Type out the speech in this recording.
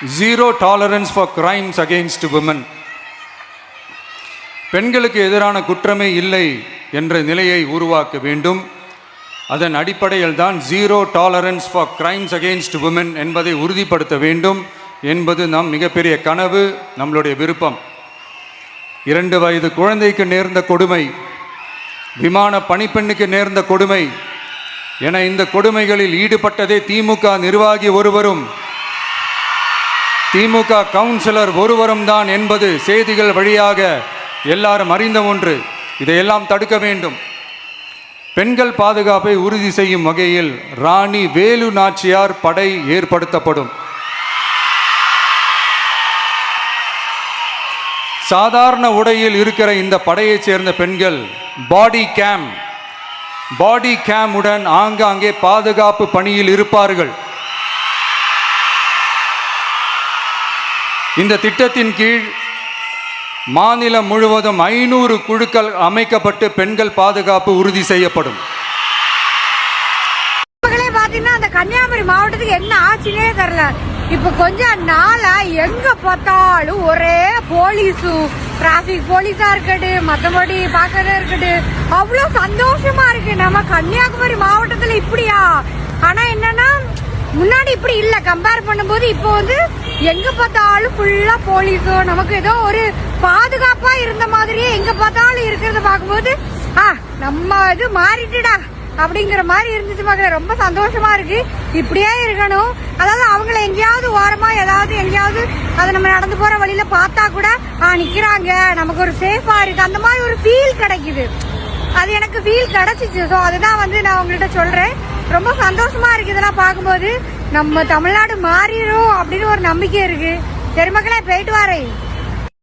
Zero tolerance for crimes against women. பெண்களுக்கு எதிரான குற்றமே இல்லை என்ற நிலையை உருவாக்க வேண்டும். அதன் அடிப்படையில் தான் zero tolerance for crimes against women என்பதை உறுதிப்படுத்த வேண்டும் என்பது நம் மிகப்பெரிய கனவு, நம்மளுடைய விருப்பம். 2 வயது குழந்தைக்கு நேர்ந்த கொடுமை, விமான பணிப்பெண்ணுக்கு நேர்ந்த கொடுமை என இந்த கொடுமைகளில் ஈடுபட்டதே திமுக நிர்வாகி ஒருவரும் திமுக கவுன்சிலர் ஒருவரும் தான் என்பது செய்திகள் வழியாக எல்லாரும் அறிந்த ஒன்று. இதையெல்லாம் தடுக்க வேண்டும். பெண்கள் பாதுகாப்பை உறுதி செய்யும் வகையில் ராணி வேலு நாச்சியார் படை ஏற்படுத்தப்படும். சாதாரண உடையில் இருக்கிற இந்த படையைச் சேர்ந்த பெண்கள் பாடி கேம் உடன் ஆங்காங்கே பாதுகாப்பு பணியில் இருப்பார்கள். இந்த திட்டத்தின் கீழ் மாநிலம் முழுவதும் 500 குழுக்கள் அமைக்கப்பட்டு பெண்கள் பாதுகாப்பு உறுதி செய்யப்படும். அந்த கன்னியாகுமரி மாவட்டத்துக்கு என்ன ஆச்சுன்னே தெரியல. இப்ப கொஞ்ச நாளா எங்க பார்த்தாலும் ஒரே போலீஸும், டிராபிக் போலீஸா இருக்கட்டு, மத்தபடி பாக்கிறதா இருக்கட்டு, அவ்வளவு சந்தோஷமா இருக்கு. நம்ம கன்னியாகுமரி மாவட்டத்துல இப்படியா? ஆனா என்னன்னா முன்னாடி இப்படி இல்ல. கம்பேர் பண்ணும்போது இப்போ வந்து எங்க பார்த்தாலும் ஃபுல்லா போலீஸும், நமக்கு ஏதோ ஒரு பாதுகாப்பா இருந்த மாதிரியே எங்க பார்த்தாலும் இருக்கிறத பார்க்கும்போது நம்ம இது மாறிட்டுடா அப்படிங்கிற மாதிரி இருந்துச்சு. பார்க்க ரொம்ப சந்தோஷமா இருக்கு. இப்படியே இருக்கணும். அதாவது அவங்கள எங்கேயாவது ஓரமா ஏதாவது எங்கேயாவது அதை நம்ம நடந்து போற வழியில பார்த்தா கூட நிக்கிறாங்க, நமக்கு ஒரு சேஃபா இருக்கு, அந்த மாதிரி ஒரு ஃபீல் கிடைக்குது. அது எனக்கு ஃபீல் கிடைச்சிச்சு. ஸோ அதுதான் வந்து நான் உங்கள்கிட்ட சொல்றேன். ரொம்ப சந்தோஷமா இருக்கு இதெல்லாம் பார்க்கும்போது. நம்ம தமிழ்நாடு மாறிடும் அப்படின்னு ஒரு நம்பிக்கை இருக்கு. சரி மக்களே, போயிட்டு வரேன்.